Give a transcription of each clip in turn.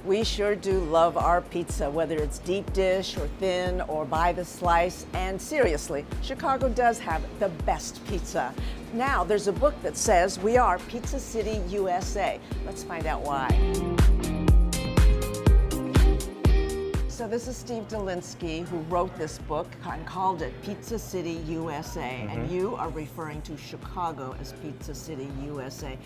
We sure do love our pizza, whether it's deep dish or thin or by the slice. And seriously, Chicago does have the best pizza. Now, there's a book that says we are Pizza City, USA. Let's find out why. So this is Steve Dolinsky, who wrote this book and called it Pizza City, USA. And you are referring to Chicago as Pizza City, USA.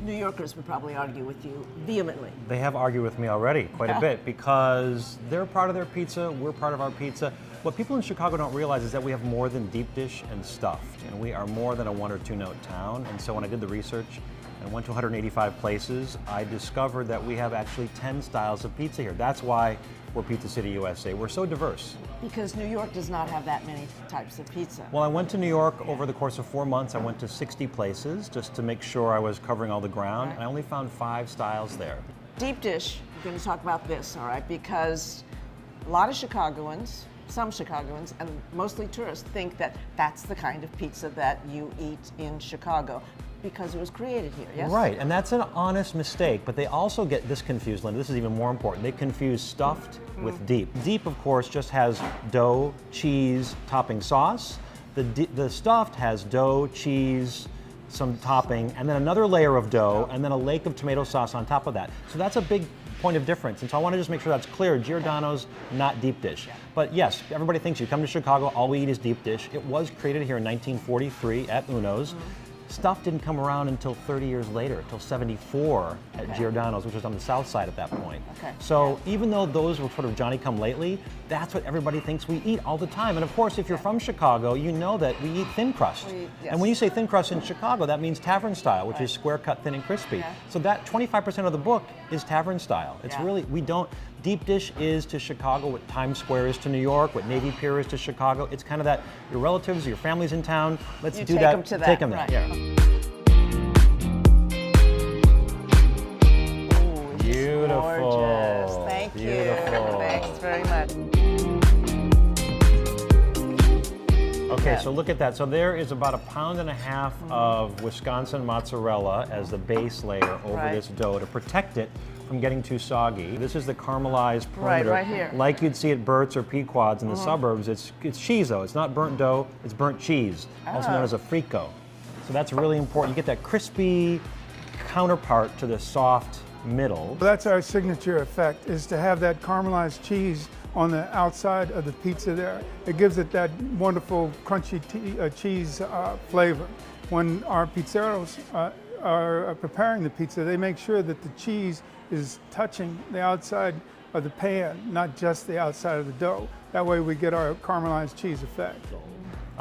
New Yorkers would probably argue with you vehemently. They have argued with me already quite a bit because they're part of their pizza, we're part of our pizza. What people in Chicago don't realize is that we have more than deep dish and stuffed, and we are more than a 1 or 2 note town. And so when I did the research and went to 185 places, I discovered that we have actually 10 styles of pizza here. That's why we're Pizza City, USA. We're so diverse. Because New York does not have that many types of pizza. Well, I went to New York over the course of 4 months. I went to 60 places just to make sure I was covering all the ground. And I only found 5 styles there. Deep dish, we're going to talk about this, all right? Because a lot of Chicagoans, some Chicagoans, and mostly tourists think that that's the kind of pizza that you eat in Chicago because it was created here, yes? Right, and that's an honest mistake, but they also get this confused, Linda. This is even more important. They confuse stuffed with deep. Deep, of course, just has dough, cheese, topping sauce. The stuffed has dough, cheese, some topping, and then another layer of dough, and then a lake of tomato sauce on top of that. So that's a big point of difference, and so I want to just make sure that's clear. Giordano's not deep dish. But yes, everybody thinks you come to Chicago, all we eat is deep dish. It was created here in 1943 at Uno's. Stuff didn't come around until 30 years later, until 74 at Giordano's, which was on the south side at that point. So even though those were sort of Johnny-come-lately, that's what everybody thinks we eat all the time. And of course, if you're from Chicago, you know that we eat thin crust. And when you say thin crust in Chicago, that means tavern style, which is square cut, thin and crispy. So that 25% of the book is tavern style. It's really, we don't, deep dish is to Chicago what Times Square is to New York, what Navy Pier is to Chicago. It's kind of that, your relatives, your family's in town, let's do that. Take them there. Yeah. Ooh, Beautiful. Gorgeous. Thank you. Thanks very much. Okay, so look at that. So there is about 1.5 pounds of Wisconsin mozzarella as the base layer over this dough to protect it from getting too soggy. This is the caramelized perimeter. Right here. Like you'd see at Burt's or Pequod's in the suburbs. It's cheese though. It's not burnt dough, it's burnt cheese, also known as a frico. So that's really important. You get that crispy counterpart to the soft middle. That's our signature effect, is to have that caramelized cheese on the outside of the pizza there. It gives it that wonderful crunchy cheese flavor. When our pizzeros are preparing the pizza, they make sure that the cheese is touching the outside of the pan, not just the outside of the dough. That way we get our caramelized cheese effect.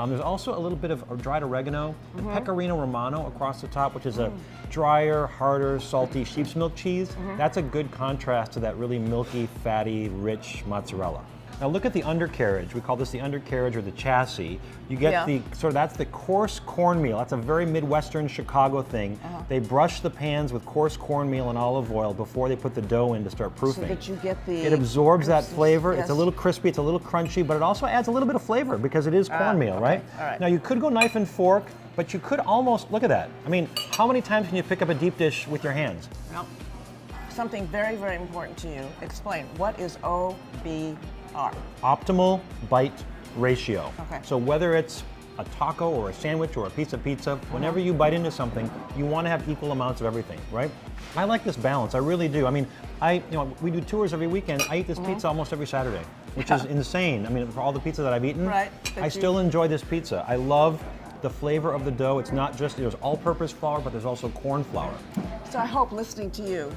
There's also a little bit of dried oregano and pecorino romano across the top, which is a drier, harder, salty sheep's milk cheese. That's a good contrast to that really milky, fatty, rich mozzarella. Now look at the undercarriage. We call this the undercarriage or the chassis. You get the, that's the coarse cornmeal. That's a very Midwestern Chicago thing. They brush the pans with coarse cornmeal and olive oil before they put the dough in to start proofing. So that you get the... It absorbs that flavor. It's a little crispy, it's a little crunchy, but it also adds a little bit of flavor because it is cornmeal, right? Now you could go knife and fork, but you could almost, look at that. I mean, how many times can you pick up a deep dish with your hands? Well, something very, very important to you. Explain, what is OBR? Optimal bite ratio. Okay. So whether it's a taco or a sandwich or a piece of pizza, whenever you bite into something, you want to have equal amounts of everything, right? I like this balance, I really do. I mean, we do tours every weekend. I eat this pizza almost every Saturday, which is insane. I mean, for all the pizza that I've eaten, I still enjoy this pizza. I love the flavor of the dough. It's not just, there's all-purpose flour, but there's also corn flour. So I hope listening to you,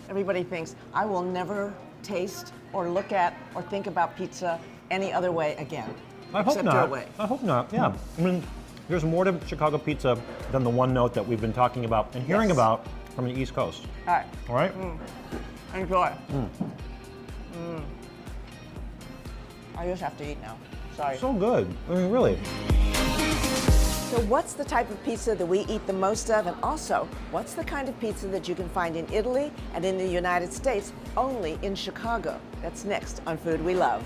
everybody thinks, I will never taste or look at or think about pizza any other way again. I hope not. I hope not, yeah. I mean, there's more to Chicago pizza than the one note that we've been talking about and hearing about from the East Coast. All right. All right? Enjoy. I just have to eat now. Sorry. So good. I mean, really. So what's the type of pizza that we eat the most of? And also, what's the kind of pizza that you can find in Italy and in the United States, only in Chicago? That's next on Food We Love.